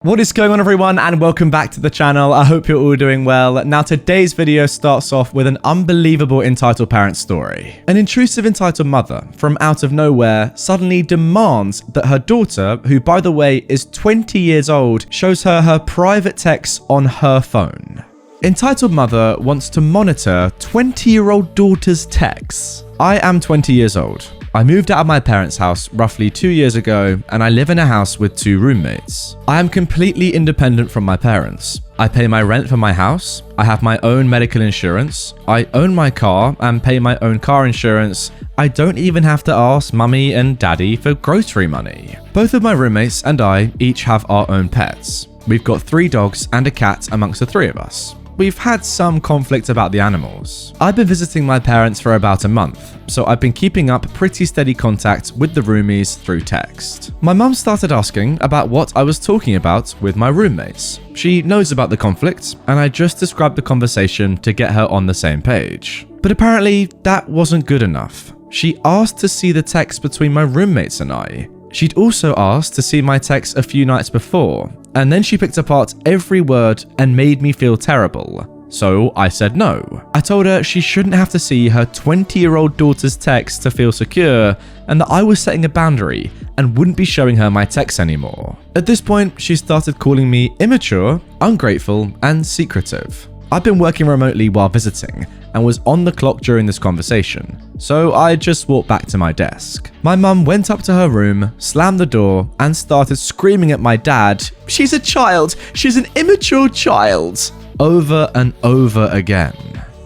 What is going on, everyone, and welcome back to the channel. I hope you're all doing well. Now, today's video starts off with an unbelievable entitled parent story. An intrusive entitled mother from out of nowhere suddenly demands that her daughter, who by the way is 20 years old, shows her private texts on her phone. Entitled mother wants to monitor 20-year-old daughter's texts. I am 20 years old. I moved out of my parents' house roughly 2 years ago, and I live in a house with 2 roommates. I am completely independent from my parents. I pay my rent for my house, I have my own medical insurance, I own my car and pay my own car insurance. I don't even have to ask mummy and daddy for grocery money. Both of my roommates and I each have our own pets. We've got 3 dogs and a cat amongst the 3 of us. We've had some conflict about the animals. I've been visiting my parents for about a month, so I've been keeping up pretty steady contact with the roomies through text. My mum started asking about what I was talking about with my roommates. She knows about the conflict, and I just described the conversation to get her on the same page. But apparently, that wasn't good enough. She asked to see the text between my roommates and I. She'd also asked to see my text a few nights before, and then she picked apart every word and made me feel terrible. So I said no. I told her she shouldn't have to see her 20-year-old daughter's text to feel secure, and that I was setting a boundary and wouldn't be showing her my texts anymore. At this point, she started calling me immature, ungrateful, and secretive. I've been working remotely while visiting and was on the clock during this conversation, so I just walked back to my desk. My mum went up to her room, slammed the door, and started screaming at my dad, "She's a child! She's an immature child!" over and over again.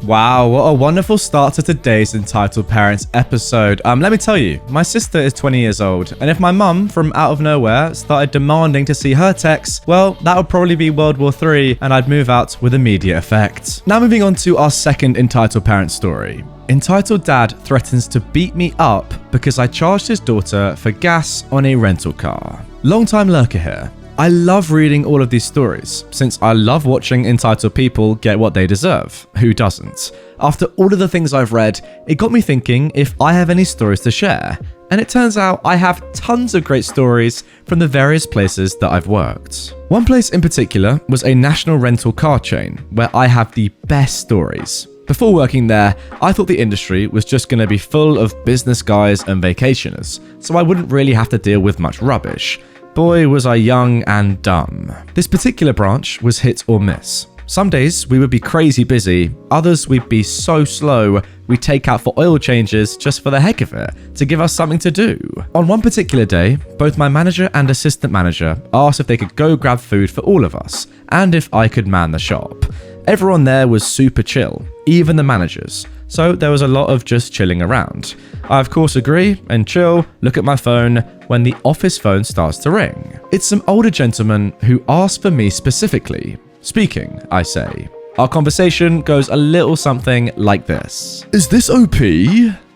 Wow, what a wonderful start to today's Entitled Parents episode. Let me tell you, my sister is 20 years old, and if my mum from out of nowhere started demanding to see her texts, well, that would probably be World War III, and I'd move out with immediate effect. Now moving on to our second Entitled Parent story. Entitled dad threatens to beat me up because I charged his daughter for gas on a rental car. Long-time lurker here. I love reading all of these stories, since I love watching entitled people get what they deserve. Who doesn't? After all of the things I've read, it got me thinking if I have any stories to share. And it turns out I have tons of great stories from the various places that I've worked. One place in particular was a national rental car chain, where I have the best stories. Before working there, I thought the industry was just going to be full of business guys and vacationers, so I wouldn't really have to deal with much rubbish. Boy, was I young and dumb. This particular branch was hit or miss. Some days we would be crazy busy, others we'd be so slow we'd take out for oil changes just for the heck of it, to give us something to do. On one particular day, both my manager and assistant manager asked if they could go grab food for all of us, and if I could man the shop. Everyone there was super chill, even the managers, so there was a lot of just chilling around. I of course agree and chill, look at my phone, when the office phone starts to ring. It's some older gentleman who asked for me specifically. Speaking, I say. Our conversation goes a little something like this. "Is this OP?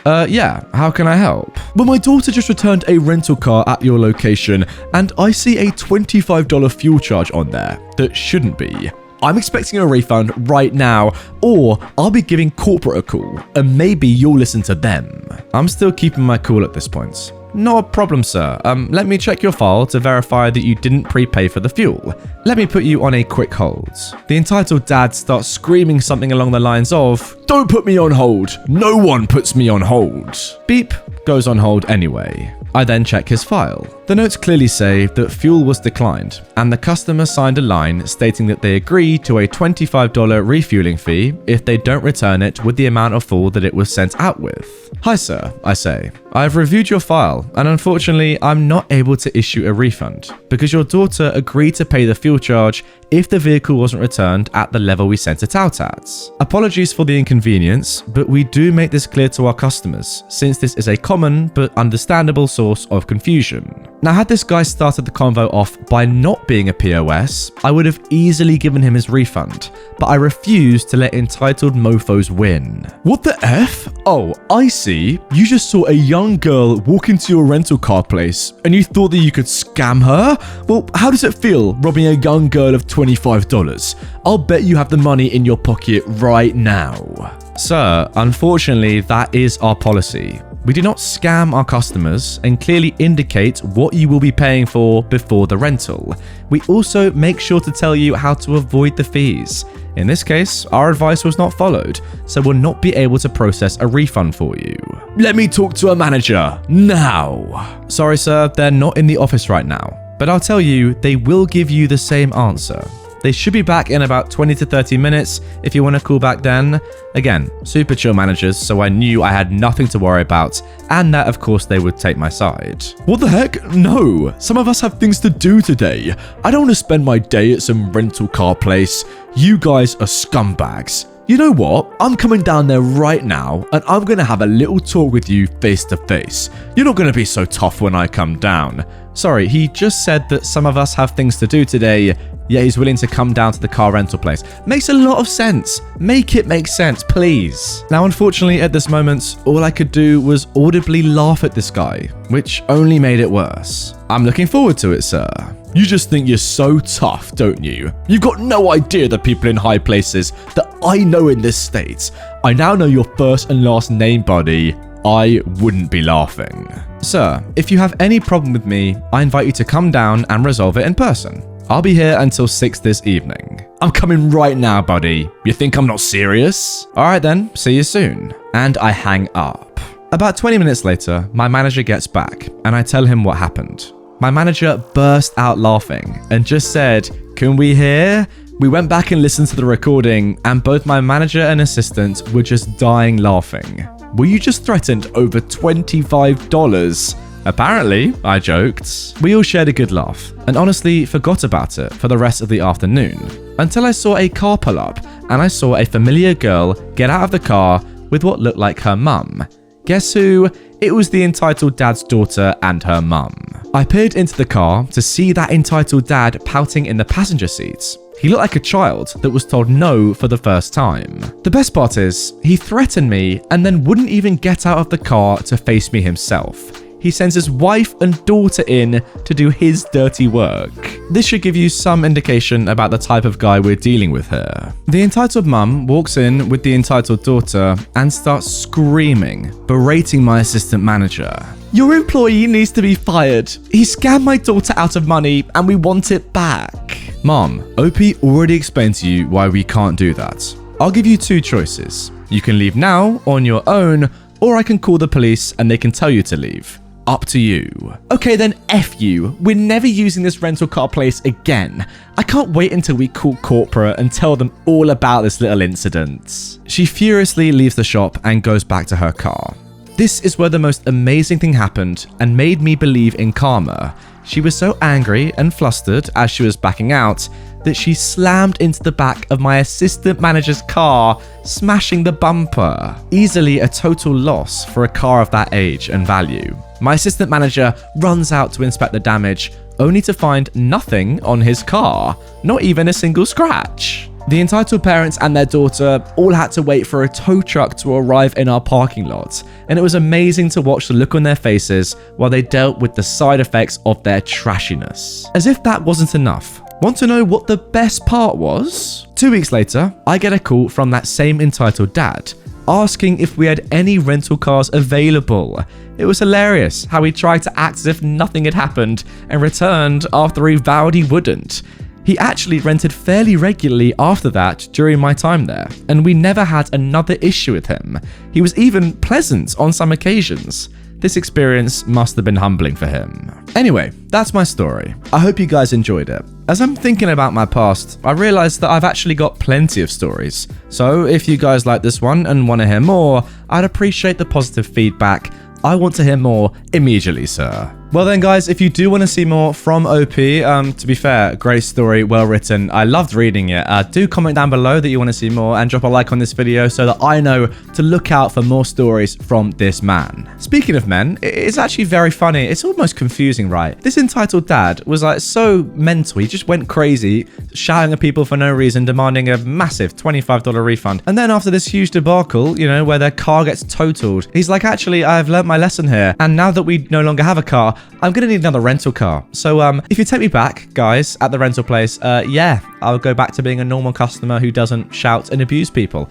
Yeah, how can I help?" "Well, my daughter just returned a rental car at your location, and I see a $25 fuel charge on there that shouldn't be. I'm expecting a refund right now, or I'll be giving corporate a call, and maybe you'll listen to them." I'm still keeping my cool at this point. "Not a problem, sir. Let me check your file to verify that you didn't prepay for the fuel. Let me put you on a quick hold." The entitled dad starts screaming something along the lines of, "Don't put me on hold. No one puts me on hold." Beep goes on hold anyway. I then check his file. The notes clearly say that fuel was declined, and the customer signed a line stating that they agree to a $25 refueling fee if they don't return it with the amount of fuel that it was sent out with. "Hi sir," I say. "I've reviewed your file, and unfortunately I'm not able to issue a refund, because your daughter agreed to pay the fuel charge if the vehicle wasn't returned at the level we sent it out at. Apologies for the inconvenience, but we do make this clear to our customers, since this is a common but understandable source of confusion." Now, had this guy started the convo off by not being a POS, I would have easily given him his refund, but I refused to let entitled mofos win. "What the F? Oh, I see. You just saw a young girl walk into your rental car place, and you thought that you could scam her? Well, how does it feel robbing a young girl of $25? I'll bet you have the money in your pocket right now." "Sir, unfortunately, that is our policy. We do not scam our customers and clearly indicate what you will be paying for before the rental. We also make sure to tell you how to avoid the fees. In this case, our advice was not followed, so we'll not be able to process a refund for you. Let me talk to a manager now. Sorry, sir, they're not in the office right now, but I'll tell you, they will give you the same answer. They should be back in about 20 to 30 minutes if you want to call back then. Again, super chill managers, so I knew I had nothing to worry about, and that of course they would take my side. What the heck? No, some of us have things to do today. I don't want to spend my day at some rental car place. You guys are scumbags. You know what? I'm coming down there right now and I'm going to have a little talk with you face to face. You're not going to be so tough when I come down. Sorry, he just said that some of us have things to do today, yet he's willing to come down to the car rental place. Makes a lot of sense. Make it make sense, please. Now, unfortunately, at this moment, all I could do was audibly laugh at this guy, which only made it worse. I'm looking forward to it, sir. You just think you're so tough, don't you? You've got no idea the people in high places that I know in this state. I now know your first and last name, buddy. I wouldn't be laughing. Sir, if you have any problem with me, I invite you to come down and resolve it in person. I'll be here until 6 this evening. I'm coming right now, buddy. You think I'm not serious? All right then, see you soon. And I hang up. About 20 minutes later, my manager gets back and I tell him what happened. My manager burst out laughing and just said, "Can we hear?" We went back and listened to the recording and both my manager and assistant were just dying laughing. Were you just threatened over $25? Apparently, I joked. We all shared a good laugh and honestly forgot about it for the rest of the afternoon until I saw a car pull up and I saw a familiar girl get out of the car with what looked like her mum. Guess who? It was the entitled dad's daughter and her mum. I peered into the car to see that entitled dad pouting in the passenger seat. He looked like a child that was told no for the first time. The best part is, he threatened me and then wouldn't even get out of the car to face me himself. He sends his wife and daughter in to do his dirty work. This should give you some indication about the type of guy we're dealing with here. The entitled mum walks in with the entitled daughter and starts screaming, berating my assistant manager. "Your employee needs to be fired. He scammed my daughter out of money and we want it back." Mom, OP already explained to you why we can't do that. I'll give you two choices. You can leave now on your own, or I can call the police and they can tell you to leave. Up to you. Okay then, F you. We're never using this rental car place again. I can't wait until we call corporate and tell them all about this little incident. She furiously leaves the shop and goes back to her car. This is where the most amazing thing happened and made me believe in karma. She was so angry and flustered as she was backing out that she slammed into the back of my assistant manager's car, smashing the bumper. Easily a total loss for a car of that age and value. My assistant manager runs out to inspect the damage, only to find nothing on his car, not even a single scratch. The entitled parents and their daughter all had to wait for a tow truck to arrive in our parking lot, and it was amazing to watch the look on their faces while they dealt with the side effects of their trashiness. As if that wasn't enough. Want to know what the best part was? 2 weeks later, I get a call from that same entitled dad, asking if we had any rental cars available. It was hilarious how he tried to act as if nothing had happened and returned after he vowed he wouldn't. He actually rented fairly regularly after that during my time there, and we never had another issue with him. He was even pleasant on some occasions. This experience must have been humbling for him. Anyway, that's my story. I hope you guys enjoyed it. As I'm thinking about my past, I realized that I've actually got plenty of stories. So if you guys like this one and want to hear more, I'd appreciate the positive feedback. I want to hear more immediately, sir. Well then guys, if you do want to see more from OP, to be fair, great story, well written. I loved reading it. Do comment down below that you want to see more and drop a like on this video so that I know to look out for more stories from this man. Speaking of men, it's actually very funny. It's almost confusing, right? This entitled dad was like so mental. He just went crazy, shouting at people for no reason, demanding a massive $25 refund. And then after this huge debacle, you know, where their car gets totaled, he's like, actually, I've learnt my lesson here. And now that we no longer have a car, I'm gonna need another rental car. So if you take me back, guys, at the rental place, yeah, I'll go back to being a normal customer who doesn't shout and abuse people.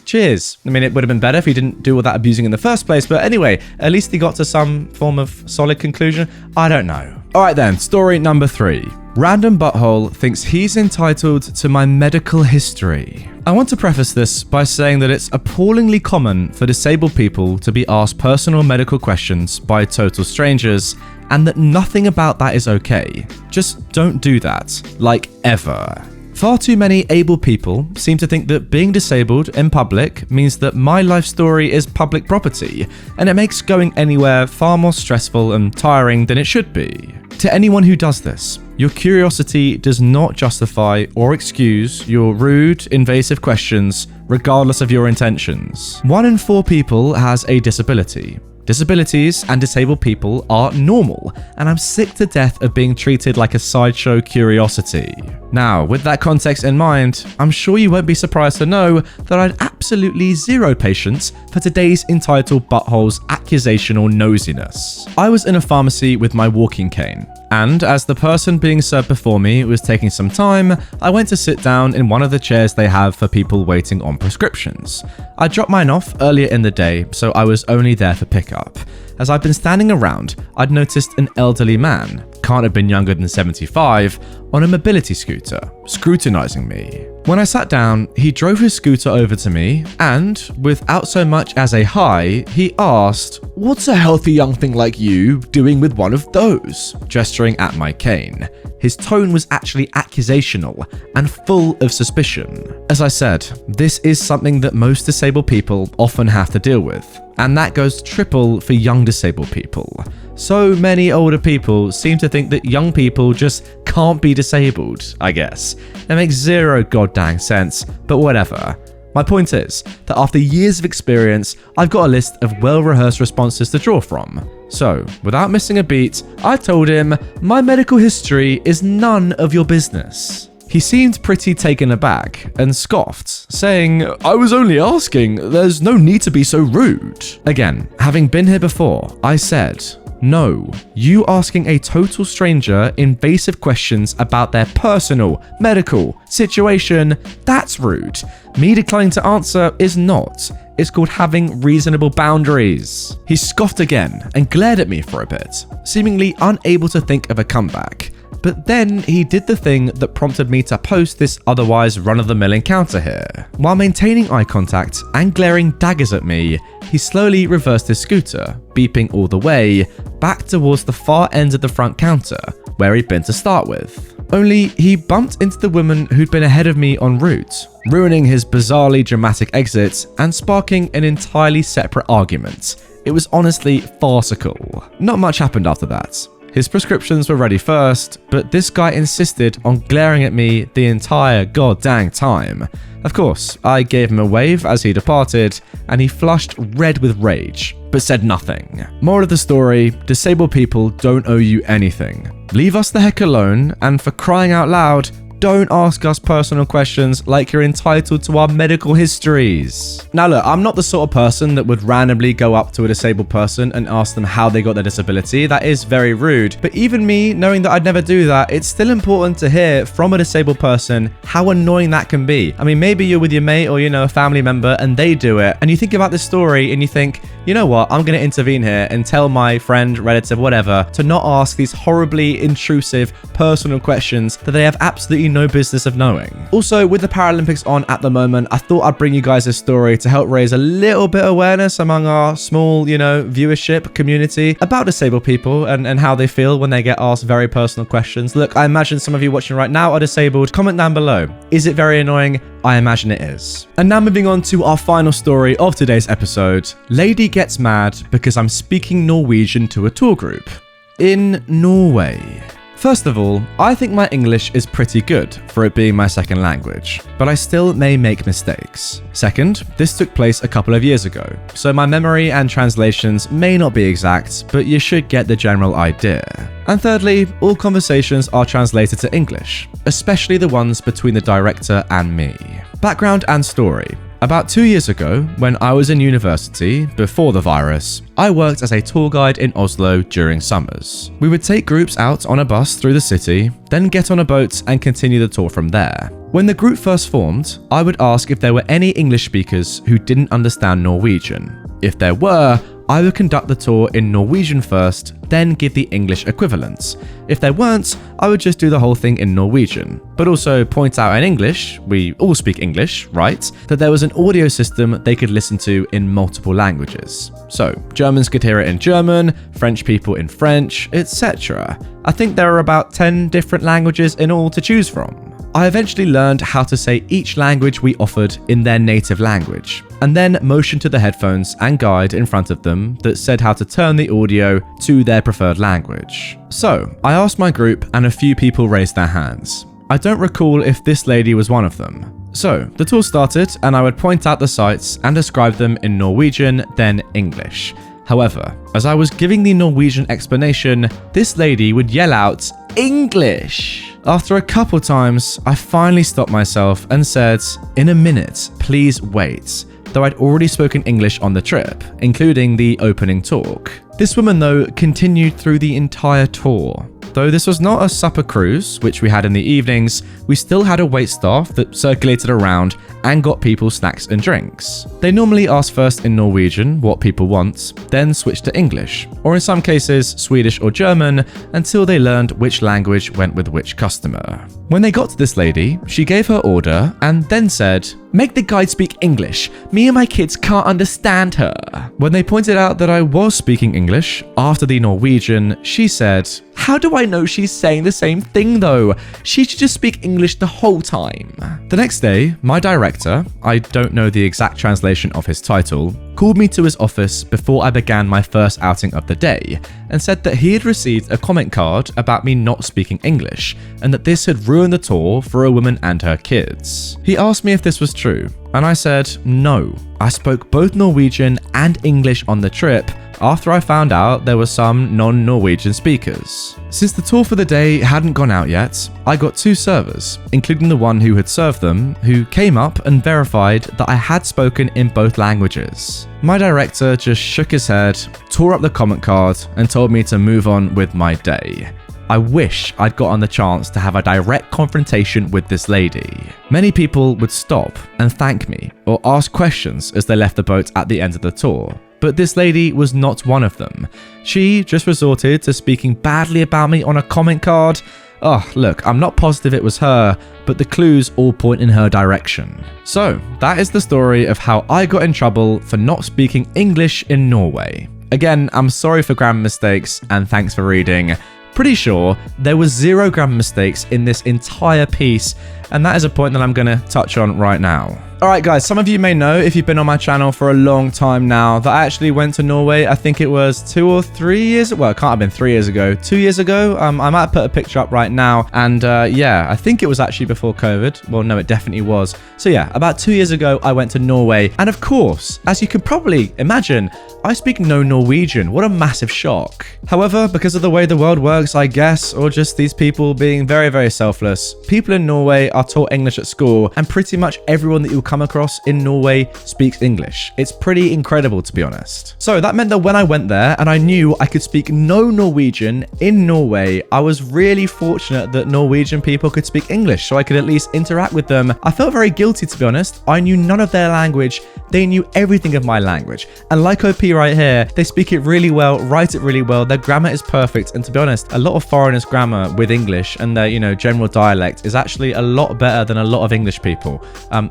Cheers. I mean, it would have been better if he didn't do all that abusing in the first place, but anyway, at least he got to some form of solid conclusion. I don't know. All right then, story number 3. Random butthole thinks he's entitled to my medical history. I want to preface this by saying that it's appallingly common for disabled people to be asked personal medical questions by total strangers, and that nothing about that is okay. Just don't do that, like ever. Far too many able people seem to think that being disabled in public means that my life story is public property, and it makes going anywhere far more stressful and tiring than it should be. To anyone who does this, your curiosity does not justify or excuse your rude, invasive questions, regardless of your intentions. 1 in 4 people has a disability. Disabilities and disabled people are normal, and I'm sick to death of being treated like a sideshow curiosity. Now, with that context in mind, I'm sure you won't be surprised to know that I had absolutely zero patience for today's entitled butthole's accusational nosiness. I was in a pharmacy with my walking cane, and as the person being served before me was taking some time, I went to sit down in one of the chairs they have for people waiting on prescriptions. I dropped mine off earlier in the day, so I was only there for pickup. As I'd been standing around, I'd noticed an elderly man, can't have been younger than 75, on a mobility scooter, scrutinizing me. When I sat down, he drove his scooter over to me and, without so much as a hi, he asked, "What's a healthy young thing like you doing with one of those?" gesturing at my cane. His tone was actually accusational and full of suspicion. As I said, this is something that most disabled people often have to deal with, and that goes triple for young disabled people. So many older people seem to think that young people just can't be disabled, I guess. That makes zero goddamn sense, but whatever. My point is that after years of experience, I've got a list of well-rehearsed responses to draw from. So, without missing a beat, I told him, "My medical history is none of your business." He seemed pretty taken aback and scoffed, saying, "I was only asking, there's no need to be so rude." Again, having been here before, I said, "No, you asking a total stranger invasive questions about their personal, medical situation, that's rude. Me declining to answer is not. It's called having reasonable boundaries." He scoffed again and glared at me for a bit, seemingly unable to think of a comeback. But then he did the thing that prompted me to post this otherwise run-of-the-mill encounter here. While maintaining eye contact and glaring daggers at me, he slowly reversed his scooter, beeping all the way, back towards the far end of the front counter, where he'd been to start with. Only he bumped into the woman who'd been ahead of me en route, ruining his bizarrely dramatic exit and sparking an entirely separate argument. It was honestly farcical. Not much happened after that. His prescriptions were ready first, but this guy insisted on glaring at me the entire goddamn time. Of course, I gave him a wave as he departed, and he flushed red with rage, but said nothing. Moral of the story, disabled people don't owe you anything. Leave us the heck alone, and for crying out loud, don't ask us personal questions like you're entitled to our medical histories. Now look, I'm not the sort of person that would randomly go up to a disabled person and ask them how they got their disability. That is very rude. But even me, knowing that I'd never do that, it's still important to hear from a disabled person how annoying that can be. I mean, maybe you're with your mate or, a family member and they do it. And you think about this story and you think, you know what, I'm going to intervene here and tell my friend, relative, whatever, to not ask these horribly intrusive personal questions that they have absolutely no business of knowing. Also, with the Paralympics on at the moment, I thought I'd bring you guys this story to help raise a little bit of awareness among our small, viewership community about disabled people and how they feel when they get asked very personal questions. Look, I imagine some of you watching right now are disabled. Comment down below. Is it very annoying? I imagine it is. And now moving on to our final story of today's episode. Lady gets mad because I'm speaking Norwegian to a tour group in Norway. First of all, I think my English is pretty good for it being my second language, but I still may make mistakes. Second, this took place a couple of years ago, so my memory and translations may not be exact, but you should get the general idea. And thirdly, all conversations are translated to English, especially the ones between the director and me. Background and story. About 2 years ago, when I was in university, before the virus, I worked as a tour guide in Oslo during summers. We would take groups out on a bus through the city, then get on a boat and continue the tour from there. When the group first formed, I would ask if there were any English speakers who didn't understand Norwegian. If there were, I would conduct the tour in Norwegian first, then give the English equivalents. If there weren't, I would just do the whole thing in Norwegian, but also point out in English, we all speak English, right, that there was an audio system they could listen to in multiple languages. So, Germans could hear it in German, French people in French, etc. I think there are about 10 different languages in all to choose from. I eventually learned how to say each language we offered in their native language, and then motioned to the headphones and guide in front of them that said how to turn the audio to their preferred language. So, I asked my group and a few people raised their hands. I don't recall if this lady was one of them. So, the tour started and I would point out the sites and describe them in Norwegian, then English. However, as I was giving the Norwegian explanation, this lady would yell out, "English!" After a couple times, I finally stopped myself and said, "In a minute, please wait," though I'd already spoken English on the trip, including the opening talk. This woman, though, continued through the entire tour. Though this was not a supper cruise, which we had in the evenings, we still had a waitstaff that circulated around and got people snacks and drinks. They normally ask first in Norwegian what people want, then switch to English, or in some cases Swedish or German, until they learned which language went with which customer. When they got to this lady, she gave her order and then said, "Make the guide speak English. Me and my kids can't understand her." When they pointed out that I was speaking English after the Norwegian, she said, "How do I know she's saying the same thing though? She should just speak English the whole time." The next day, my director, I don't know the exact translation of his title, called me to his office before I began my first outing of the day and said that he had received a comment card about me not speaking English and that this had ruined the tour for a woman and her kids. He asked me if this was true, and I said no. I spoke both Norwegian and English on the trip after I found out there were some non-Norwegian speakers. Since the tour for the day hadn't gone out yet, I got 2 servers, including the one who had served them, who came up and verified that I had spoken in both languages. My director just shook his head, tore up the comment card, and told me to move on with my day. I wish I'd gotten the chance to have a direct confrontation with this lady. Many people would stop and thank me or ask questions as they left the boat at the end of the tour. But this lady was not one of them. She just resorted to speaking badly about me on a comment card. Oh, look, I'm not positive it was her, but the clues all point in her direction. So, that is the story of how I got in trouble for not speaking English in Norway. Again, I'm sorry for grammar mistakes and thanks for reading. Pretty sure there was 0 grammar mistakes in this entire piece, and that is a point that I'm going to touch on right now. Alright guys, some of you may know if you've been on my channel for a long time now that I actually went to Norway. I think it was 2 or 3 years, well it can't have been 3 years ago, 2 years ago. I might put a picture up right now, and yeah, I think it was actually before COVID. Well no, it definitely was. So yeah, about 2 years ago I went to Norway, and of course, as you can probably imagine, I speak no Norwegian. What a massive shock. However, because of the way the world works, I guess, or just these people being very, very selfless, people in Norway are taught English at school, and pretty much everyone that you'll come across in Norway speaks English. It's pretty incredible, to be honest. So that meant that when I went there and I knew I could speak no Norwegian in Norway, I was really fortunate that Norwegian people could speak English so I could at least interact with them. I felt very guilty, to be honest. I knew none of their language. They knew everything of my language. And like OP right here, they speak it really well, write it really well. Their grammar is perfect. And to be honest, a lot of foreigners' grammar with English and their, general dialect is actually a lot better than a lot of English people.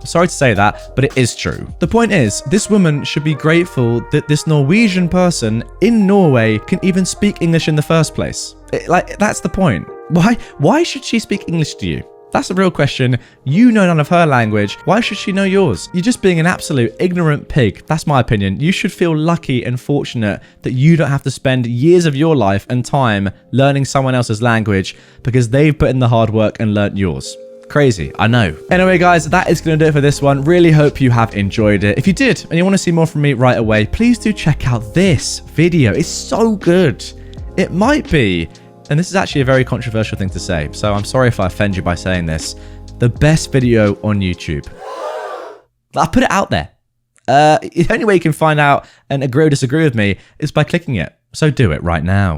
Sorry to say that, but it is true. The point is, this woman should be grateful that this Norwegian person in Norway can even speak English in the first place. That's the point. Why should she speak English to you? That's a real question. You know none of her language. Why should she know yours? You're just being an absolute ignorant pig. That's my opinion. You should feel lucky and fortunate that you don't have to spend years of your life and time learning someone else's language because they've put in the hard work and learnt yours. Crazy, I know. Anyway, guys, that is going to do it for this one. Really hope you have enjoyed it. If you did and you want to see more from me right away, please do check out this video. It's so good. It might be, and this is actually a very controversial thing to say, so I'm sorry if I offend you by saying this, the best video on YouTube. I put it out there. The only way you can find out and agree or disagree with me is by clicking it. So do it right now.